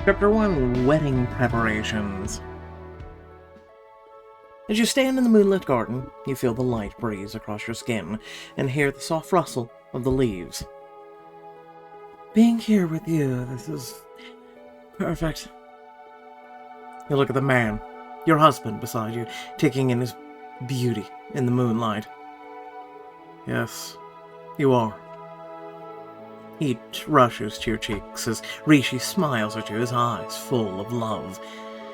Chapter 1, Wedding Preparations. As you stand in the moonlit garden, you feel the light breeze across your skin and hear the soft rustle of the leaves. Being here with you, this is perfect. You look at the man, your husband beside you, taking in his beauty in the moonlight. Yes, you are. Heat rushes to your cheeks as Rishi smiles at you, his eyes full of love.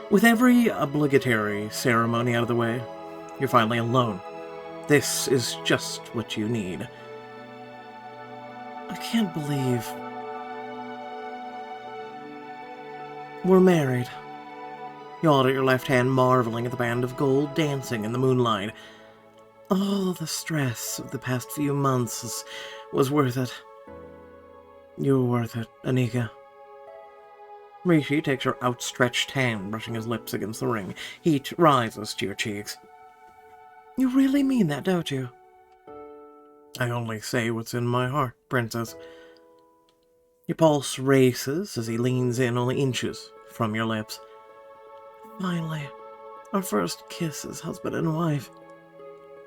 With every obligatory ceremony out of the way, you're finally alone. This is just what you need. I can't believe we're married. You hold at your left hand, marveling at the band of gold dancing in the moonlight. All the stress of the past few months was worth it. You're worth it, Anika. Rishi takes your outstretched hand, brushing his lips against the ring. Heat rises to your cheeks. You really mean that, don't you? I only say what's in my heart, Princess. Your pulse races as he leans in only inches from your lips. Finally, our first kiss as husband and wife.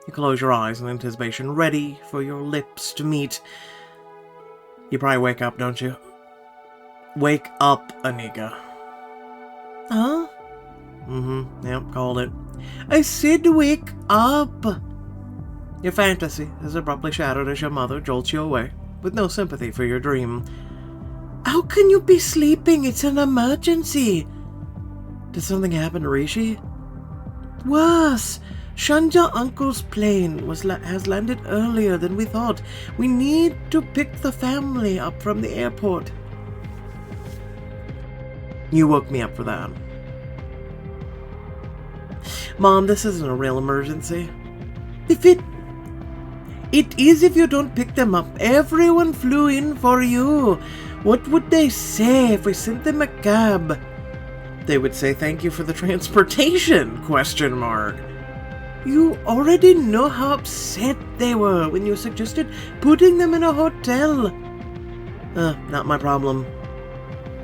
You close your eyes in anticipation, ready for your lips to meet. You probably wake up, don't you? Wake up, Anika. Huh? Yep, called it. I said wake up! Your fantasy is abruptly shattered as your mother jolts you away, with no sympathy for your dream. How can you be sleeping? It's an emergency! Did something happen to Rishi? Worse! Shanja Uncle's plane has landed earlier than we thought. We need to pick the family up from the airport. You woke me up for that. Mom, this isn't a real emergency. It is if you don't pick them up. Everyone flew in for you. What would they say if we sent them a cab? They would say thank you for the transportation, ? You already know how upset they were when you suggested putting them in a hotel. Not my problem.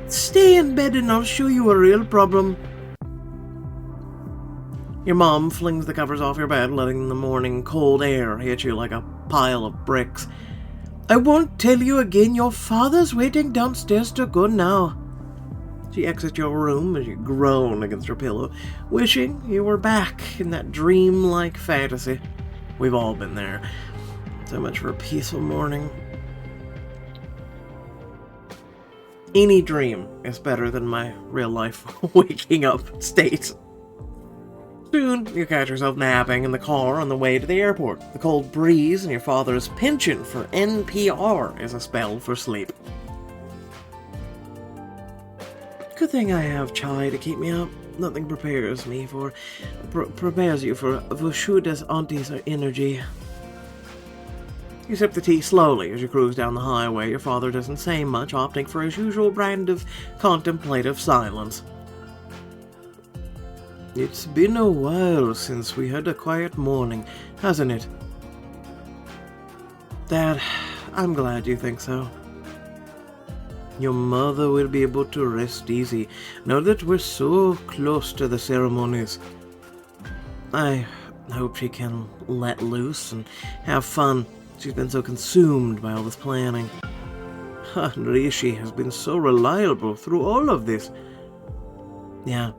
Stay in bed and I'll show you a real problem. Your mom flings the covers off your bed, letting the morning cold air hit you like a pile of bricks. I won't tell you again. Your father's waiting downstairs to go now. She exits your room as you groan against her pillow, wishing you were back in that dreamlike fantasy. We've all been there. So much for a peaceful morning. Any dream is better than my real-life waking up state. Soon, you catch yourself napping in the car on the way to the airport. The cold breeze and your father's penchant for NPR is a spell for sleep. Good thing I have chai to keep me up. Nothing prepares you for Vushuda's auntie's energy. You sip the tea slowly as you cruise down the highway. Your father doesn't say much, opting for his usual brand of contemplative silence. It's been a while since we had a quiet morning, hasn't it? Dad, I'm glad you think so. Your mother will be able to rest easy now that we're so close to the ceremonies. I hope she can let loose and have fun. She's been so consumed by all this planning. Rishi has been so reliable through all of this. Yeah,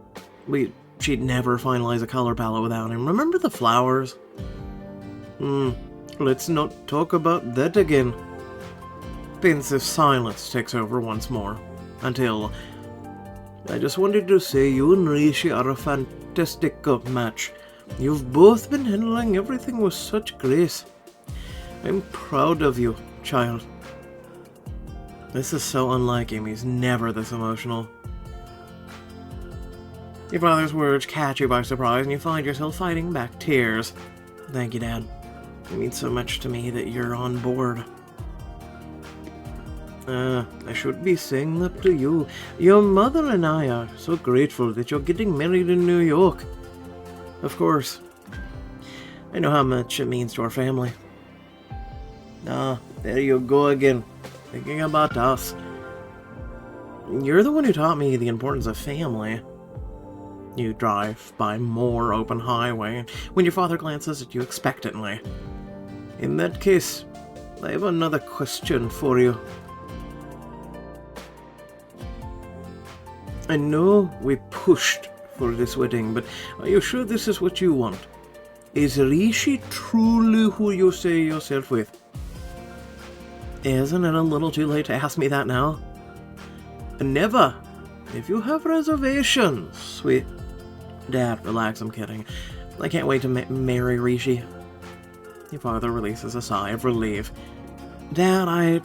she'd never finalize a color palette without him. Remember the flowers? Let's not talk about that again. Pensive silence takes over once more, until I just wanted to say you and Rishi are a fantastic match. You've both been handling everything with such grace. I'm proud of you, child. This is so unlike him. He's never this emotional. Your father's words catch you by surprise, and you find yourself fighting back tears. Thank you, Dad. It means so much to me that you're on board. I should be saying that to you. Your mother and I are so grateful that you're getting married in New York. Of course. I know how much it means to our family. There you go again, thinking about us. You're the one who taught me the importance of family. You drive by more open highway, and when your father glances at you expectantly. In that case, I have another question for you. I know we pushed for this wedding, but are you sure this is what you want? Is Rishi truly who you say yourself with? Isn't it a little too late to ask me that now? Never. If you have reservations, sweet. Dad, relax, I'm kidding. I can't wait to marry Rishi. Your father releases a sigh of relief. Dad, I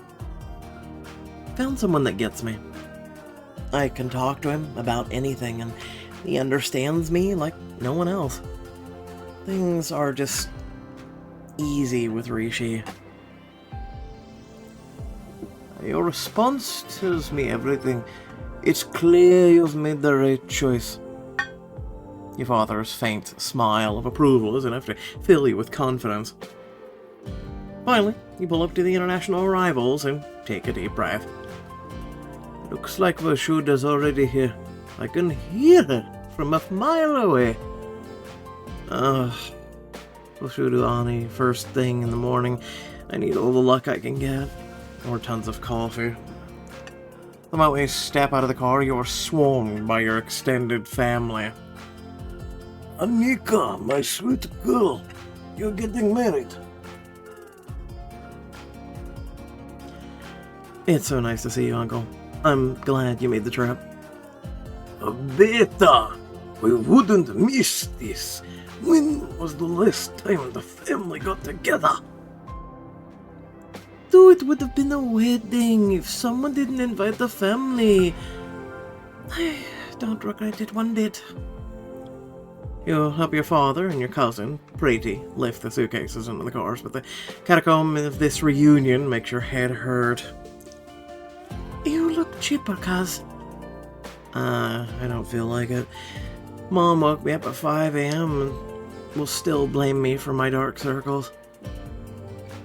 found someone that gets me. I can talk to him about anything, and he understands me like no one else. Things are just easy with Rishi. Your response tells me everything. It's clear you've made the right choice. Your father's faint smile of approval is enough to fill you with confidence. Finally, you pull up to the international arrivals and take a deep breath. Looks like Vashud is already here. I can hear it from a mile away. Vashud Ani, first thing in the morning. I need all the luck I can get. Or tons of coffee. The moment you step out of the car, you're swarmed by your extended family. Anika, my sweet girl, you're getting married. It's so nice to see you, Uncle. I'm glad you made the trip. Beta, we wouldn't miss this. When was the last time the family got together? Though it would have been a wedding if someone didn't invite the family. I don't regret it one bit. You'll help your father and your cousin, Preeti, lift the suitcases into the cars, but the catacomb of this reunion makes your head hurt. You look chipper, cuz. I don't feel like it. Mom woke me up at 5 a.m. and will still blame me for my dark circles.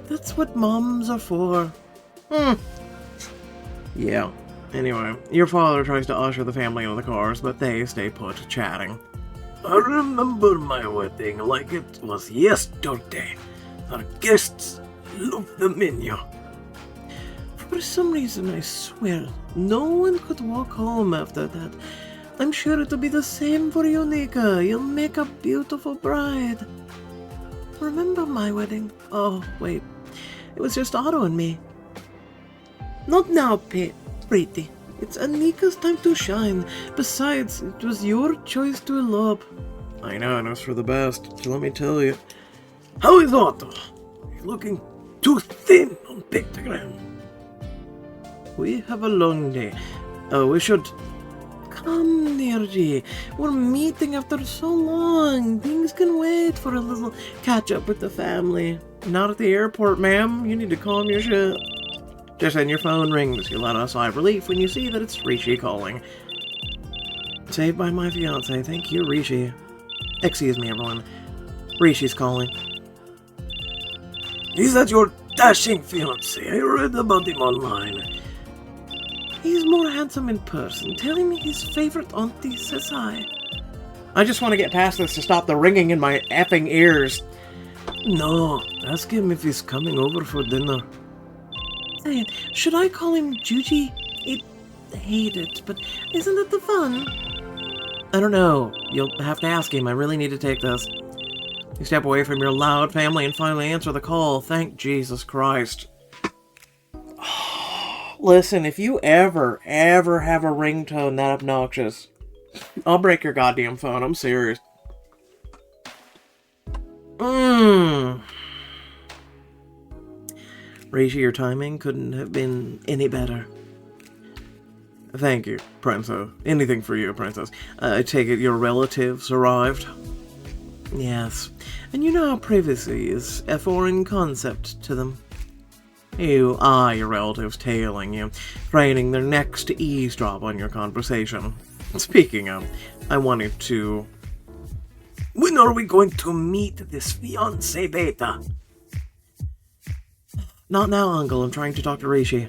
That's what moms are for. Yeah. Anyway, your father tries to usher the family into the cars, but they stay put, chatting. I remember my wedding like it was yesterday. Our guests loved the menu. For some reason, I swear, no one could walk home after that. I'm sure it'll be the same for you, Nika. You'll make a beautiful bride. Remember my wedding? Oh, wait. It was just Otto and me. Not now, Preeti. It's Anika's time to shine. Besides, it was your choice to elope. I know, and it was for the best, so let me tell you. How is Otto? He's looking too thin on pictogram. We have a long day. We should... Come, Nirji. We're meeting after so long. Things can wait for a little catch-up with the family. Not at the airport, ma'am. You need to calm your shit. Just then your phone rings. You let out a sigh of relief when you see that it's Rishi calling. Saved by my fiance. Thank you, Rishi. Excuse me, everyone. Rishi's calling. Is that your dashing fiance? I read about him online. He's more handsome in person. Telling me his favorite auntie says hi. I just want to get past this to stop the ringing in my effing ears. No, ask him if he's coming over for dinner. Say, should I call him Juji? I hate it, but isn't it the fun? I don't know. You'll have to ask him. I really need to take this. You step away from your loud family and finally answer the call. Thank Jesus Christ. Listen, if you ever have a ringtone that obnoxious, I'll break your goddamn phone. I'm serious. Rishi, your timing couldn't have been any better. Thank you, Princess. Anything for you, Princess. I take it your relatives arrived? Yes. And you know how privacy is a foreign concept to them. You eye your relatives tailing you, craning their necks to eavesdrop on your conversation. Speaking of, I wanted to... When are we going to meet this fiancé beta? Not now, Uncle. I'm trying to talk to Rishi.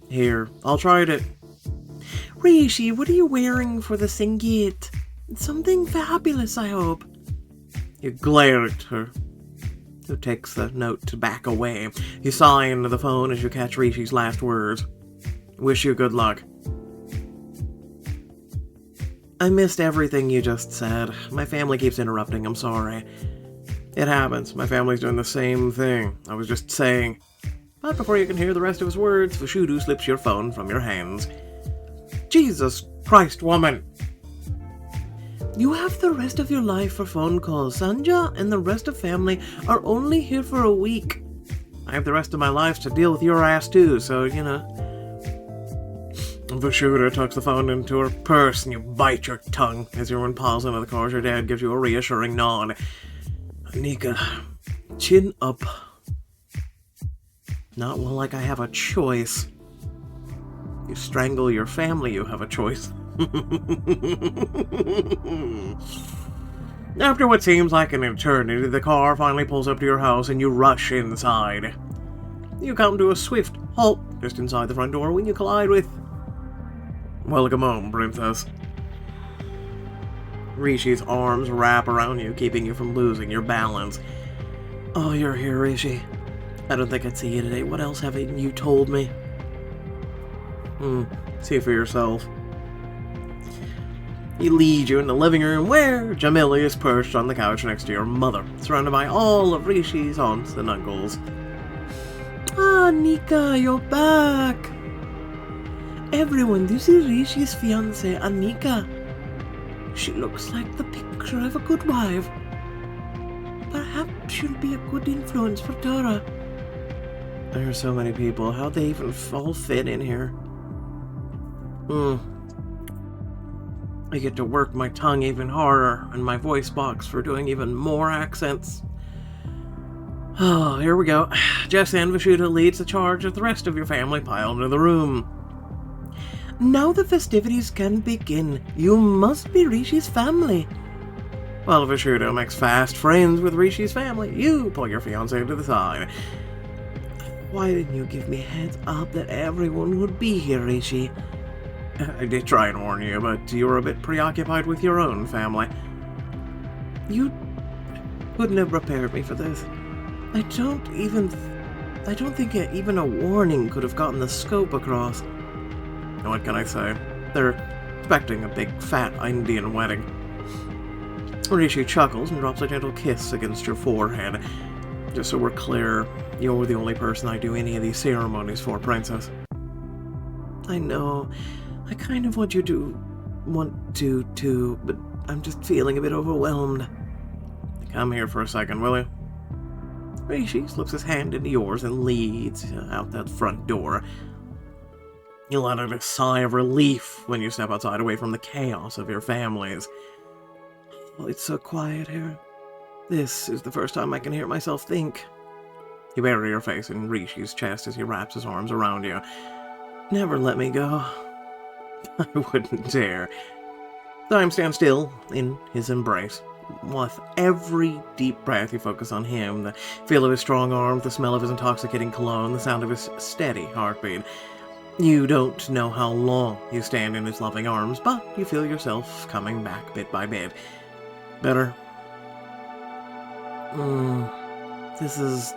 Here, I'll try it. Rishi, what are you wearing for the Singit? Something fabulous, I hope. You glare at her, who takes the note to back away. You sigh into the phone as you catch Rishi's last words. Wish you good luck. I missed everything you just said. My family keeps interrupting, I'm sorry. It happens. My family's doing the same thing. I was just saying. But before you can hear the rest of his words, Vashudu slips your phone from your hands. Jesus Christ, woman! You have the rest of your life for phone calls. Sanja and the rest of family are only here for a week. I have the rest of my life to deal with your ass too, so, you know. Vashuda tucks the phone into her purse and you bite your tongue as everyone piles into the car as your dad gives you a reassuring nod. Anika, chin up. Not well like I have a choice. You strangle your family, you have a choice. After what seems like an eternity, the car finally pulls up to your house and you rush inside. You come to a swift halt just inside the front door when you collide with... Welcome home, princess. Rishi's arms wrap around you, keeping you from losing your balance. Oh, you're here, Rishi. I don't think I'd see you today. What else haven't you told me? See for yourself. He leads you in the living room where Jamila is perched on the couch next to your mother, surrounded by all of Rishi's aunts and uncles. Ah, Anika, you're back! Everyone, this is Rishi's fiancée, Anika. She looks like the picture of a good wife. Perhaps she'll be a good influence for Dora. There are so many people. How'd they even all fit in here? I get to work my tongue even harder and my voice box for doing even more accents. Oh, here we go. Jess and Vashuda leads the charge as the rest of your family pile into the room. Now the festivities can begin. You must be Rishi's family. While Vashuda makes fast friends with Rishi's family, you pull your fiancé to the side. Why didn't you give me a heads up that everyone would be here, Rishi? I did try and warn you, but you were a bit preoccupied with your own family. You couldn't have prepared me for this. I don't think even a warning could have gotten the scope across. What can I say? They're expecting a big, fat Indian wedding. Rishi chuckles and drops a gentle kiss against your forehead. Just so we're clear, you're the only person I do any of these ceremonies for, princess. I know. I kind of want to too, but I'm just feeling a bit overwhelmed. Come here for a second, will you? Rishi slips his hand into yours and leads out that front door. You let out a sigh of relief when you step outside away from the chaos of your families. Oh, it's so quiet here. This is the first time I can hear myself think. You bury your face in Rishi's chest as he wraps his arms around you. Never let me go. I wouldn't dare. Time stands still in his embrace. With every deep breath, you focus on him, the feel of his strong arms, the smell of his intoxicating cologne, the sound of his steady heartbeat. You don't know how long you stand in his loving arms, but you feel yourself coming back bit by bit. Better. This is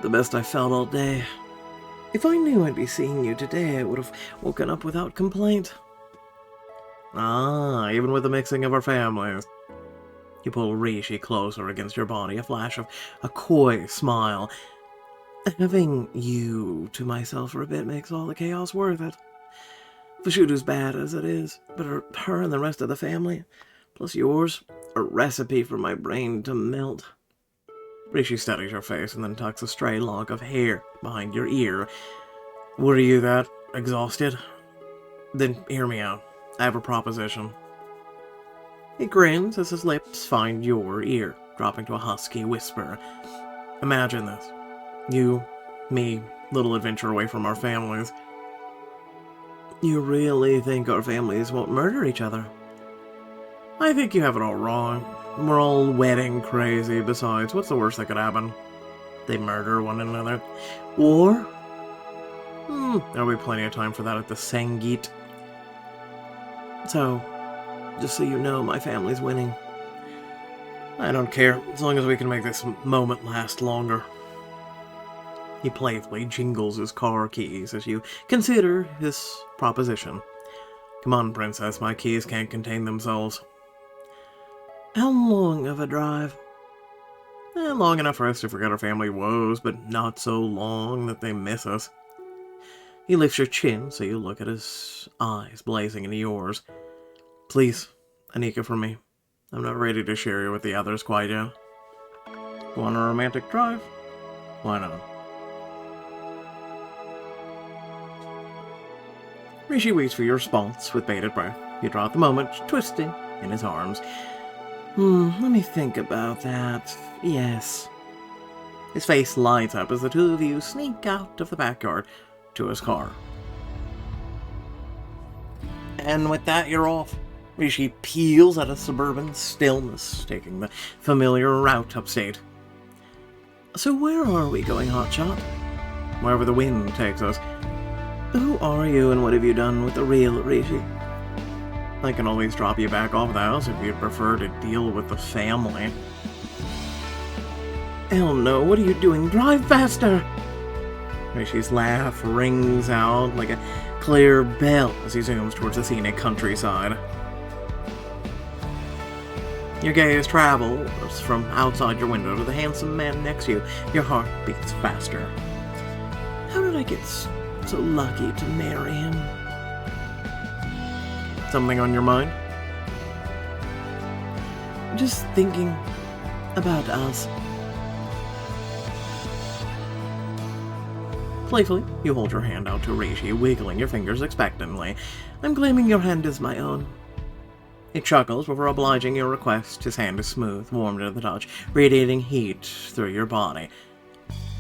the best I felt all day. If I knew I'd be seeing you today, I would have woken up without complaint. Ah, even with the mixing of our families. You pull Rishi closer against your body, a flash of a coy smile. Having you to myself for a bit makes all the chaos worth it. Vashuda's bad as it is, but her and the rest of the family, plus yours, a recipe for my brain to melt. Rishi studies your face and then tucks a stray lock of hair behind your ear. Were you that exhausted? Then hear me out. I have a proposition. He grins as his lips find your ear, dropping to a husky whisper. Imagine this. You, me, little adventure away from our families. You really think our families won't murder each other? I think you have it all wrong. We're all wedding crazy. Besides, what's the worst that could happen? They murder one another. War? There'll be plenty of time for that at the Sangeet. So, just so you know, my family's winning. I don't care, as long as we can make this moment last longer. He playfully jingles his car keys as you consider his proposition. Come on, princess, my keys can't contain themselves. How long of a drive? Long enough for us to forget our family woes, but not so long that they miss us. He lifts your chin so you look at his eyes blazing into yours. Please, Anika, for me. I'm not ready to share you with the others quite yet. Want a romantic drive? Why not? Rishi waits for your response with bated breath. You draw at the moment, twisting in his arms. Let me think about that. Yes. His face lights up as the two of you sneak out of the backyard to his car. And with that, you're off. Rishi peels out of suburban stillness, taking the familiar route upstate. So where are we going, Hotshot? Wherever the wind takes us. Who are you and what have you done with the real Rishi? I can always drop you back off the house if you'd prefer to deal with the family. Hell no, what are you doing? Drive faster! Rishi's laugh rings out like a clear bell as he zooms towards the scenic countryside. Your gaze travels from outside your window to the handsome man next to you. Your heart beats faster. How did I get so lucky to marry him? Something on your mind? Just thinking about us. Playfully, you hold your hand out to Rishi, wiggling your fingers expectantly. I'm claiming your hand as my own. He chuckles before obliging your request. His hand is smooth, warm to the touch, radiating heat through your body.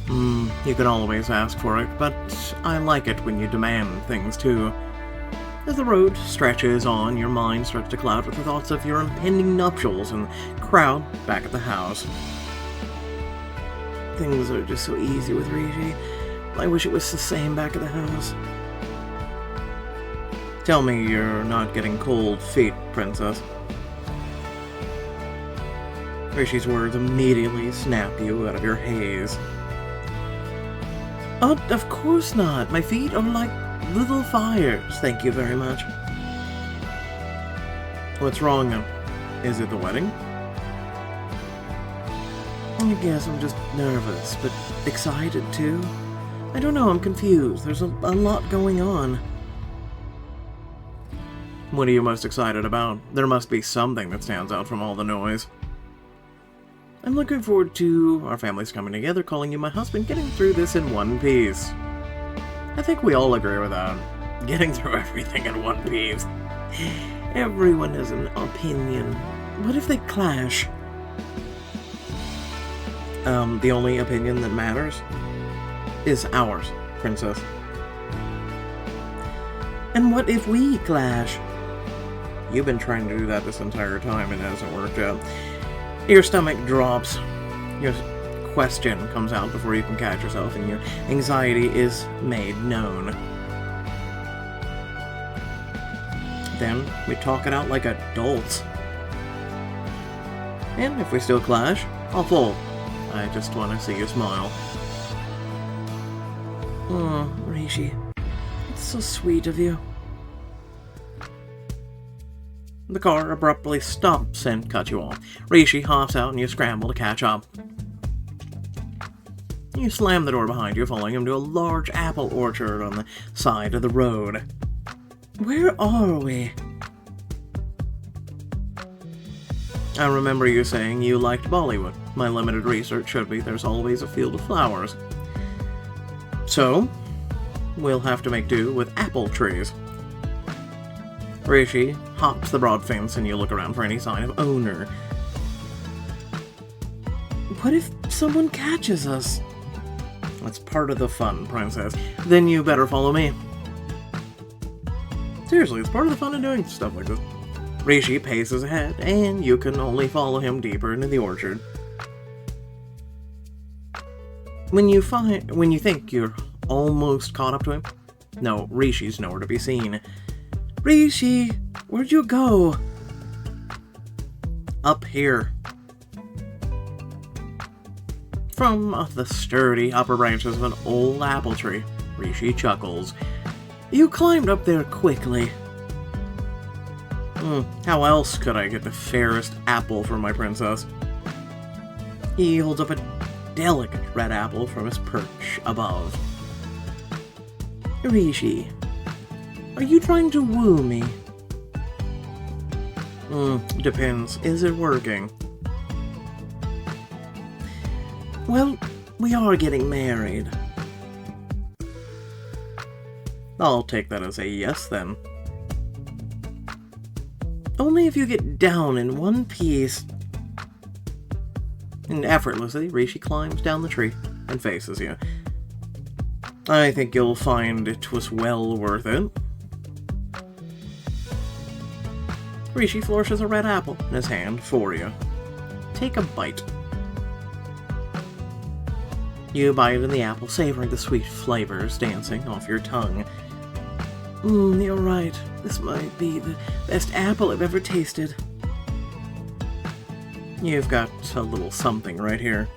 You can always ask for it, but I like it when you demand things too. As the road stretches on, your mind starts to cloud with the thoughts of your impending nuptials and the crowd back at the house. Things are just so easy with Rishi. I wish it was the same back at the house. Tell me you're not getting cold feet, princess. Rishi's words immediately snap you out of your haze. Oh, of course not. My feet are like little fires, thank you very much. What's wrong then? Is it the wedding? I guess I'm just nervous, but excited too. I don't know, I'm confused. There's a lot going on. What are you most excited about? There must be something that stands out from all the noise. I'm looking forward to our families coming together, calling you my husband, getting through this in one piece. I think we all agree with that. Getting through everything in one piece. Everyone has an opinion. What if they clash? The only opinion that matters is ours, princess. And what if we clash? You've been trying to do that this entire time and it hasn't worked out. Your stomach drops. Your question comes out before you can catch yourself, and your anxiety is made known. Then we talk it out like adults. And if we still clash, I'll fold. I just want to see you smile. Oh, Rishi. It's so sweet of you. The car abruptly stops and cuts you off. Rishi hops out and you scramble to catch up. You slam the door behind you, following him to a large apple orchard on the side of the road. Where are we? I remember you saying you liked Bollywood. My limited research showed me there's always a field of flowers. So, we'll have to make do with apple trees. Rishi hops the broad fence and you look around for any sign of owner. What if someone catches us? That's part of the fun, princess. Then you better follow me. Seriously, it's part of the fun of doing stuff like this. Rishi paces ahead, and you can only follow him deeper into the orchard. When you think you're almost caught up to him. No, Rishi's nowhere to be seen. Rishi, where'd you go? Up here. From the sturdy upper branches of an old apple tree, Rishi chuckles. You climbed up there quickly. How else could I get the fairest apple for my princess? He holds up a delicate red apple from his perch above. Rishi, are you trying to woo me? Depends. Is it working? Well, we are getting married. I'll take that as a yes, then. Only if you get down in one piece. And effortlessly, Rishi climbs down the tree and faces you. I think you'll find it was well worth it. Rishi flourishes a red apple in his hand for you. Take a bite. You bite in the apple, savoring the sweet flavors dancing off your tongue. You're right. This might be the best apple I've ever tasted. You've got a little something right here.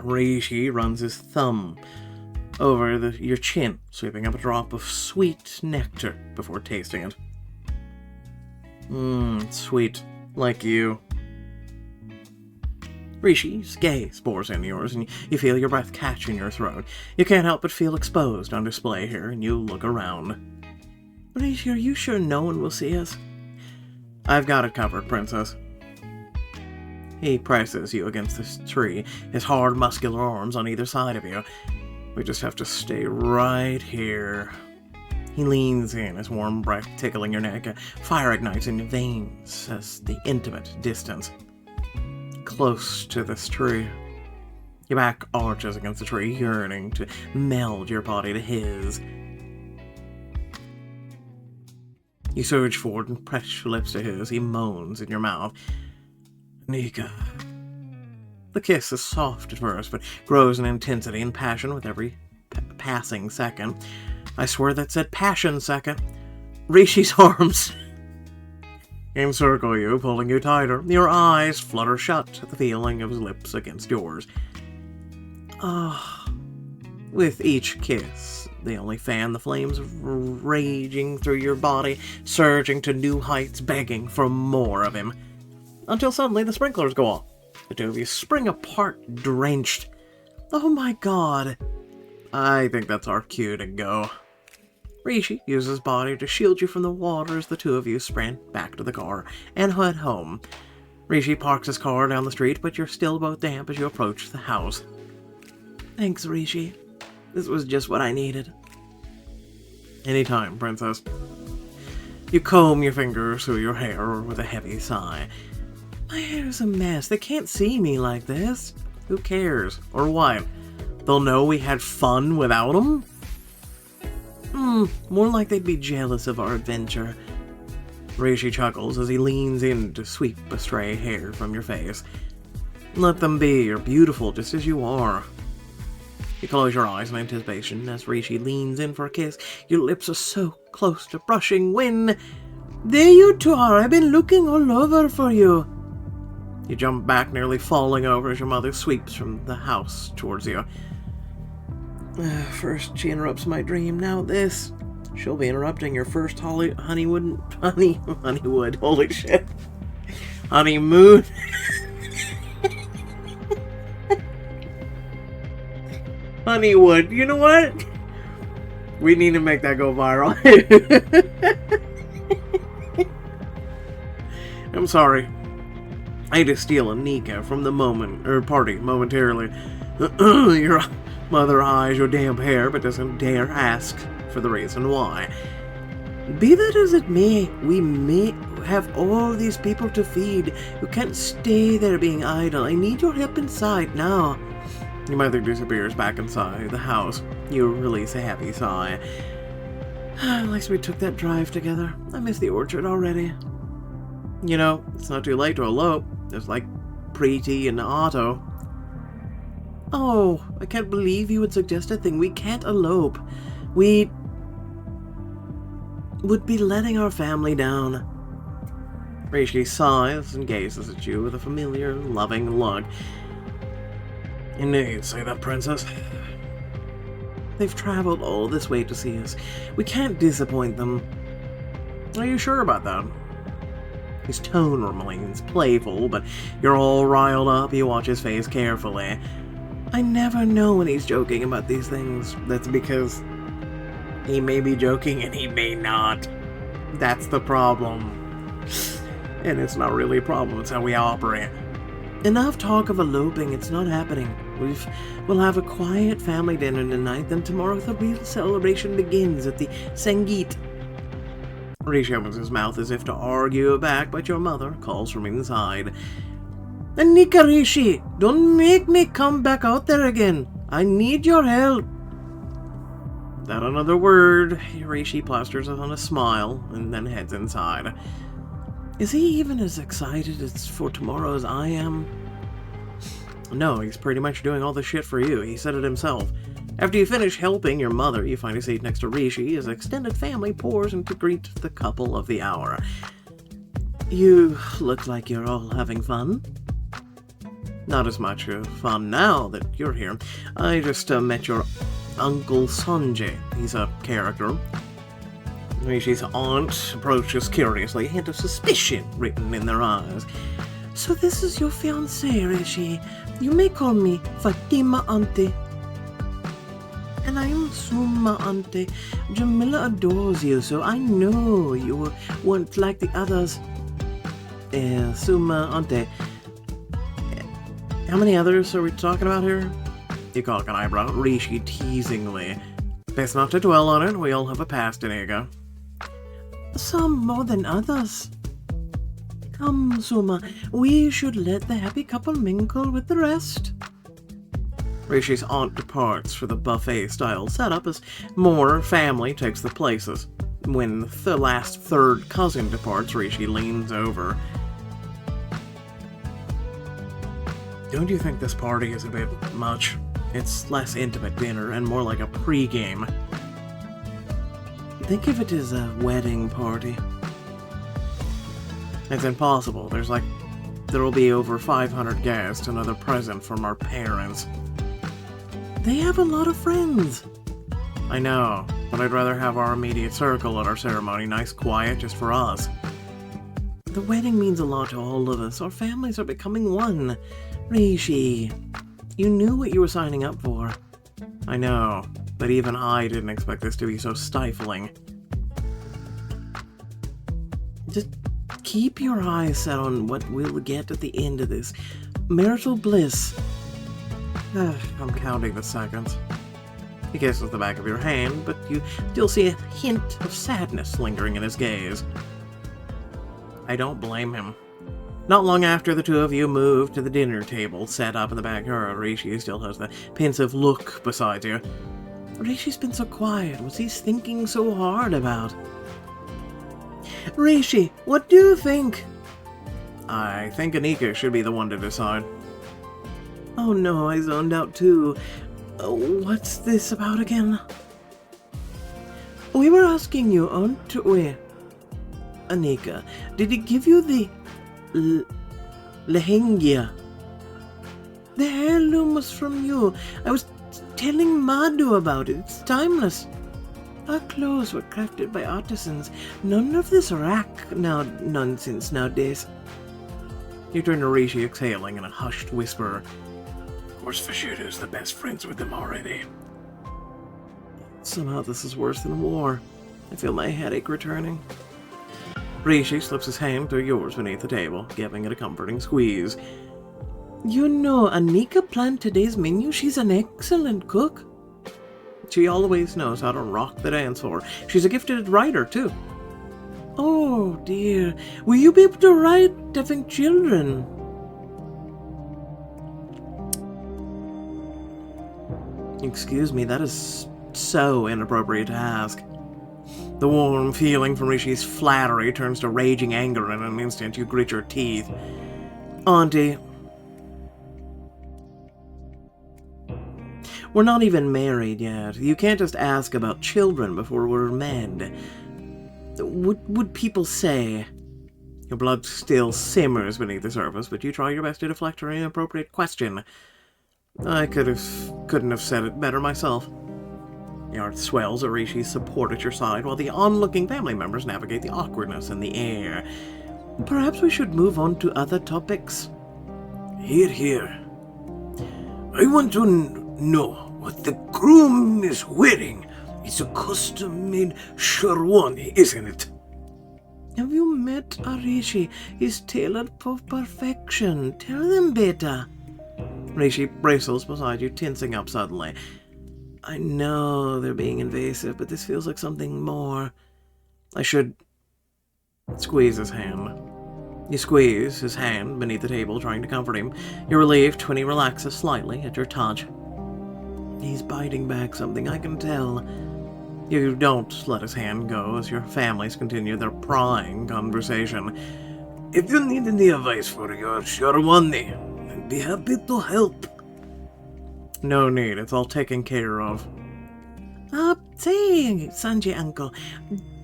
Rishi runs his thumb over your chin, sweeping up a drop of sweet nectar before tasting it. Sweet, like you. Rishi's gaze bores into yours, and you feel your breath catch in your throat. You can't help but feel exposed on display here, and you look around. Rishi, are you sure no one will see us? I've got it covered, princess. He presses you against this tree, his hard, muscular arms on either side of you. We just have to stay right here. He leans in, his warm breath tickling your neck. Fire ignites in your veins as the intimate distance. Close to this tree. Your back arches against the tree, yearning to meld your body to his. You surge forward and press your lips to his. He moans in your mouth. Nika. The kiss is soft at first, but grows in intensity and passion with every passing second. I swear that said passion second. Rishi's arms encircle you, pulling you tighter. Your eyes flutter shut at the feeling of his lips against yours. With each kiss, they only fan the flames raging through your body, surging to new heights, begging for more of him. Until suddenly the sprinklers go off. The two of you spring apart, drenched. Oh my god. I think that's our cue to go. Rishi uses his body to shield you from the water as the two of you sprint back to the car and head home. Rishi parks his car down the street, but you're still both damp as you approach the house. Thanks, Rishi. This was just what I needed. Anytime, princess. You comb your fingers through your hair with a heavy sigh. My hair's a mess. They can't see me like this. Who cares? Or what? They'll know we had fun without them? More like they'd be jealous of our adventure. Rishi chuckles as he leans in to sweep a stray hair from your face. Let them be. You're beautiful just as you are. You close your eyes in anticipation as Rishi leans in for a kiss. Your lips are so close to brushing when... There you two are. I've been looking all over for you. You jump back, nearly falling over as your mother sweeps from the house towards you. First she interrupts my dream, now this. She'll be interrupting your first honeywood, holy shit. Honeymoon. Honeywood, you know what? We need to make that go viral. I'm sorry. I had to steal a Nika from the party momentarily. Your mother eyes your damp hair, but doesn't dare ask for the reason why. Be that as it may, we may have all these people to feed. You can't stay there being idle. I need your help inside now. Your mother disappears back inside the house. You release a heavy sigh. At least we took that drive together. I miss the orchard already. You know, it's not too late to elope. There's like Preeti and Otto. Oh, I can't believe you would suggest a thing. We can't elope. We would be letting our family down. Rishi sighs and gazes at you with a familiar, loving look. Indeed, say that, princess. They've traveled all this way to see us. We can't disappoint them. Are you sure about that? His tone remains playful, but you're all riled up. You watch his face carefully. I never know when he's joking about these things. That's because he may be joking and he may not. That's the problem. And it's not really a problem, it's how we operate. Enough talk of eloping, it's not happening. We'll have a quiet family dinner tonight, then tomorrow the real celebration begins at the Sangeet. Rishi opens his mouth as if to argue back, but your mother calls from inside. Anika, Rishi, don't make me come back out there again. I need your help. Without another word, Rishi plasters on a smile and then heads inside. Is he even as excited for tomorrow as I am? No, he's pretty much doing all the shit for you. He said it himself. After you finish helping your mother, you find a seat next to Rishi as extended family pours in to greet the couple of the hour. You look like you're all having fun. Not as much fun now that you're here. I just met your Uncle Sanjay. He's a character. Rishi's aunt approaches curiously, a hint of suspicion written in their eyes. So this is your fiancé, Rishi. You may call me Fatima Auntie. And I'm Suma Auntie. Jamila adores you, so I know you weren't like the others. Suma Auntie. How many others are we talking about here? You cock an eyebrow, Rishi teasingly. Best not to dwell on it, we all have a past, Inigo. Some more than others. Come, Suma, we should let the happy couple mingle with the rest. Rishi's aunt departs for the buffet-style setup as more family takes the places. When the last third cousin departs, Rishi leans over. Don't you think this party is a bit much? It's less intimate dinner and more like a pre-game. Think of it as a wedding party. It's impossible. There'll be over 500 guests, another present from our parents. They have a lot of friends. I know, but I'd rather have our immediate circle at our ceremony, nice quiet, just for us. The wedding means a lot to all of us. Our families are becoming one. Rishi, you knew what you were signing up for. I know, but even I didn't expect this to be so stifling. Just keep your eyes set on what we'll get at the end of this. Marital bliss. I'm counting the seconds. He kisses the back of your hand, but you still see a hint of sadness lingering in his gaze. I don't blame him. Not long after the two of you move to the dinner table set up in the backyard, Rishi still has the pensive look beside you. Rishi's been so quiet. What's he thinking so hard about? Rishi, what do you think? I think Anika should be the one to decide. Oh no, I zoned out too. What's this about again? We were asking you, aren't we? Anika, did he give you the lehengia? The heirloom was from you. I was telling Madhu about it. It's timeless. Our clothes were crafted by artisans. None of this nonsense nowadays. You turn to Rishi, exhaling in a hushed whisper. Of course Vashita's the best friends with them already. Somehow this is worse than war. I feel my headache returning. Rishi slips his hand through yours beneath the table, giving it a comforting squeeze. You know, Anika planned today's menu. She's an excellent cook. She always knows how to rock the dance floor. She's a gifted writer, too. Oh, dear. Will you be able to write having children? Excuse me, that is so inappropriate to ask. The warm feeling from Rishi's flattery turns to raging anger in an instant. You grit your teeth. Auntie. We're not even married yet. You can't just ask about children before we're wed. Would people say? Your blood still simmers beneath the surface, but you try your best to deflect her inappropriate question. I couldn't have said it better myself. Your heart swells at Rishi's support at your side, while the onlooking family members navigate the awkwardness in the air. Perhaps we should move on to other topics. Hear, hear. I want to know what the groom is wearing. It's a custom-made sherwani, isn't it? Have you met Rishi? He's tailored for perfection. Tell them better. Rishi bristles beside you, tensing up suddenly. I know they're being invasive, but this feels like something more. I should squeeze his hand. You squeeze his hand beneath the table, trying to comfort him. You're relieved when he relaxes slightly at your touch. He's biting back something, I can tell. You don't let his hand go as your families continue their prying conversation. If you need any advice for your sherwani, I'd be happy to help. No need, it's all taken care of. Say, Sanjay uncle,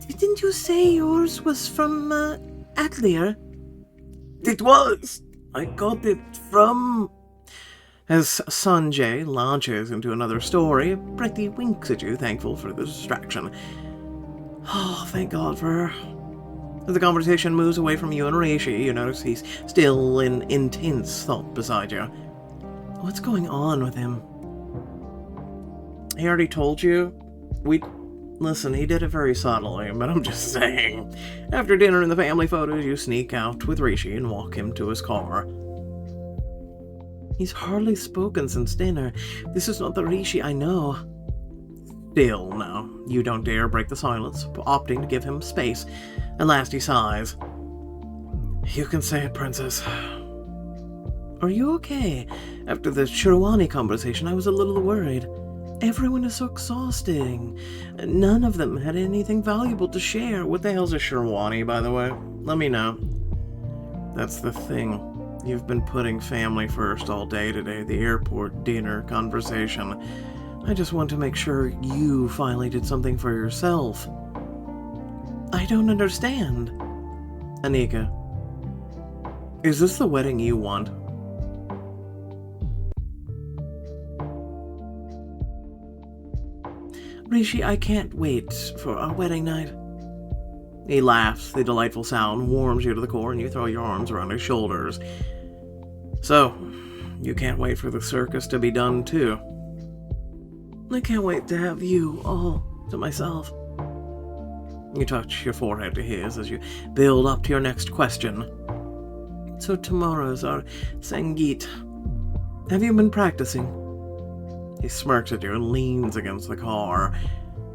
didn't you say yours was from Atelier? It was. I got it from... As Sanjay launches into another story, Pretty winks at you, thankful for the distraction. Oh, thank God for her. As the conversation moves away from you and Rishi, you notice he's still in intense thought beside you. What's going on with him? He already told you? Listen, he did it very subtly, but I'm just saying. After dinner and the family photos, you sneak out with Rishi and walk him to his car. He's hardly spoken since dinner. This is not the Rishi I know. Still, no. You don't dare break the silence, opting to give him space. At last he sighs. You can say it, Princess. Are you okay? After the Sherwani conversation, I was a little worried. Everyone is so exhausting. None of them had anything valuable to share. What the hell's a Sherwani, by the way? Let me know. That's the thing. You've been putting family first all day today. The airport dinner conversation. I just want to make sure you finally did something for yourself. I don't understand. Anika, is this the wedding you want? Rishi, I can't wait for our wedding night. He laughs. The delightful sound warms you to the core, and you throw your arms around his shoulders. So, you can't wait for the circus to be done, too. I can't wait to have you all to myself. You touch your forehead to his as you build up to your next question. So tomorrow's our Sangeet. Have you been practicing? He smirks at you and leans against the car.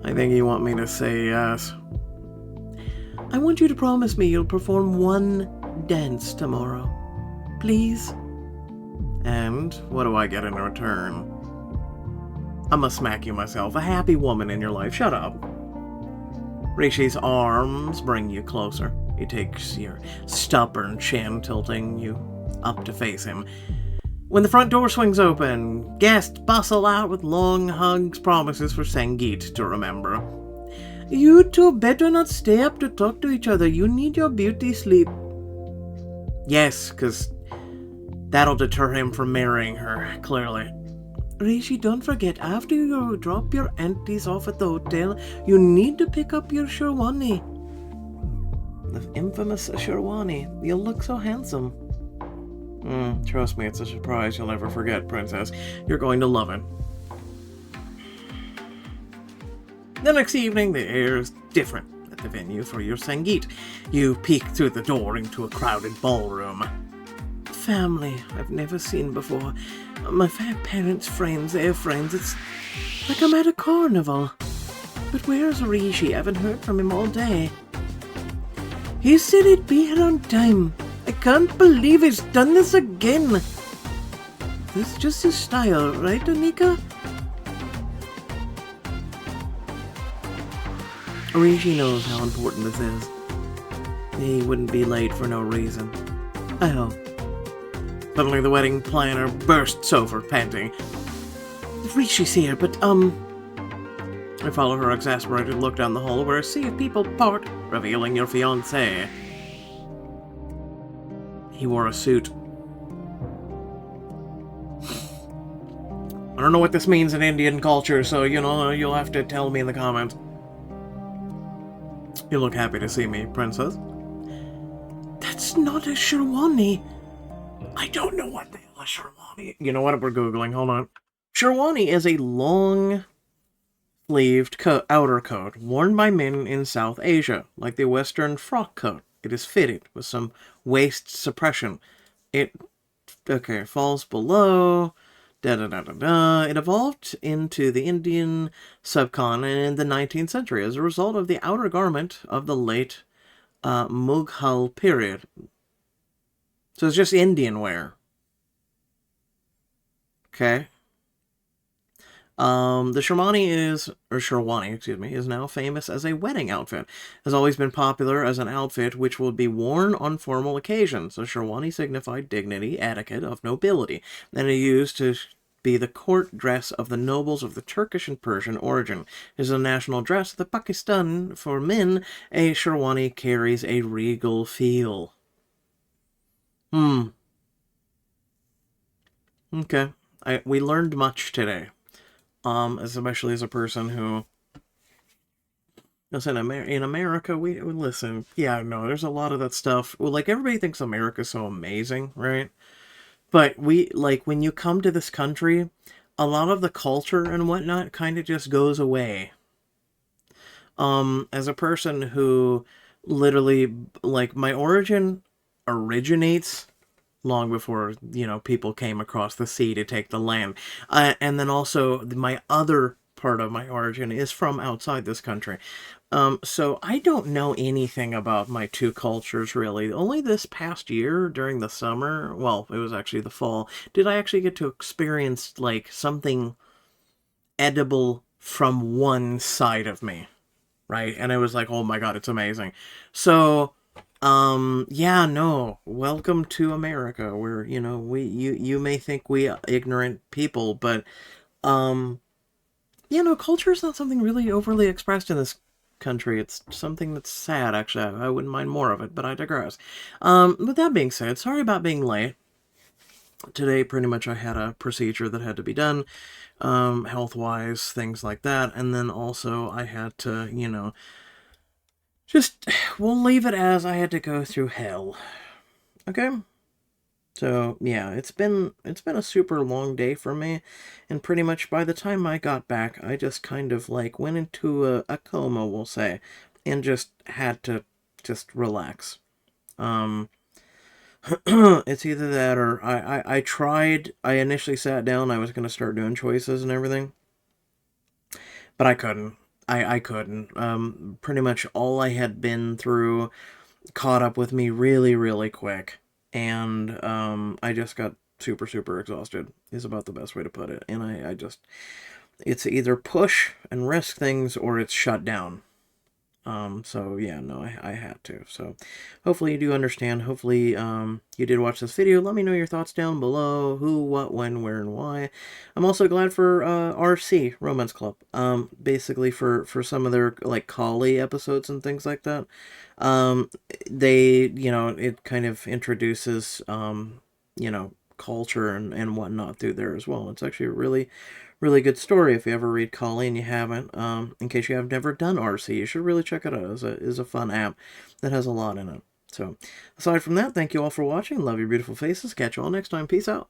I think you want me to say yes. I want you to promise me you'll perform one dance tomorrow. Please? And what do I get in return? I must smack you myself. A happy woman in your life. Shut up. Rishi's arms bring you closer. He takes your stubborn chin, tilting you up to face him. When the front door swings open, guests bustle out with long hugs, promises for Sangeet to remember. You two better not stay up to talk to each other. You need your beauty sleep. Yes, because that'll deter him from marrying her, clearly. Rishi, don't forget, after you drop your aunties off at the hotel, you need to pick up your Sherwani. The infamous Sherwani. You'll look so handsome. Trust me, it's a surprise you'll never forget, Princess. You're going to love it. The next evening, the air is different at the venue for your Sangeet. You peek through the door into a crowded ballroom. Family I've never seen before. My parents' friends, their friends. It's like I'm at a carnival. But where's Rishi? I haven't heard from him all day. He said he'd be here on time. I can't believe he's done this again. This is just his style, right, Anika? Rishi knows how important this is. He wouldn't be late for no reason. I hope. Suddenly the wedding planner bursts over, panting. Rishi's here, but, I follow her exasperated look down the hall where a sea of people part, revealing your fiancé. He wore a suit. I don't know what this means in Indian culture, so, you'll have to tell me in the comments. You look happy to see me, princess. That's not a Sherwani. I don't know what the hell a Sherwani. You know what? We're Googling. Hold on. Sherwani is a long-sleeved outer coat worn by men in South Asia, like the Western frock coat. It is fitted with some waist suppression. It falls below. It evolved into the Indian subcontinent in the 19th century as a result of the outer garment of the late Mughal period. So it's just Indian wear. Okay. The Sherwani, is now famous as a wedding outfit. Has always been popular as an outfit which would be worn on formal occasions. The Sherwani signified dignity, etiquette of nobility, and it used to be the court dress of the nobles of the Turkish and Persian origin. It is a national dress of the Pakistan. For men, a Sherwani carries a regal feel. Okay. We learned much today. Especially as a person who, listen, in America, we listen. Yeah, no, there's a lot of that stuff. Well, like everybody thinks America's so amazing, right? But when you come to this country, a lot of the culture and whatnot kind of just goes away. As a person who literally, my origin originates long before, people came across the sea to take the land. And then also, my other part of my origin is from outside this country. So I don't know anything about my two cultures, really. Only this past year, during the summer, well, it was actually the fall, did I actually get to experience, something edible from one side of me, right? And it was like, oh my god, it's amazing. So... yeah, no. Welcome to America, where, you may think we ignorant people, but, culture is not something really overly expressed in this country. It's something that's sad, actually. I wouldn't mind more of it, but I digress. With that being said, sorry about being late. Today, pretty much, I had a procedure that had to be done, health-wise, things like that, and then also I had to, we'll leave it as I had to go through hell. Okay? So, yeah, it's been a super long day for me, and pretty much by the time I got back, I just kind of, went into a coma, we'll say, and just had to just relax. It's either that or I initially sat down, I was going to start doing choices and everything, but I couldn't. I couldn't. Pretty much all I had been through caught up with me really, really quick. And I just got super, super exhausted, is about the best way to put it. And it's either push and risk things or it's shut down. So yeah, no, I had to. So hopefully you do understand. Hopefully you did watch this video. Let me know your thoughts down below. Who, what, when, where, and why. I'm also glad for RC, Romance Club. Basically for some of their Kali episodes and things like that. They, it kind of introduces, culture and whatnot through there as well. It's actually a really, really good story if you ever read Kali and you haven't. In case you have never done RC, you should really check it out. It's a fun app that has a lot in it. So, aside from that, thank you all for watching. Love your beautiful faces. Catch you all next time. Peace out.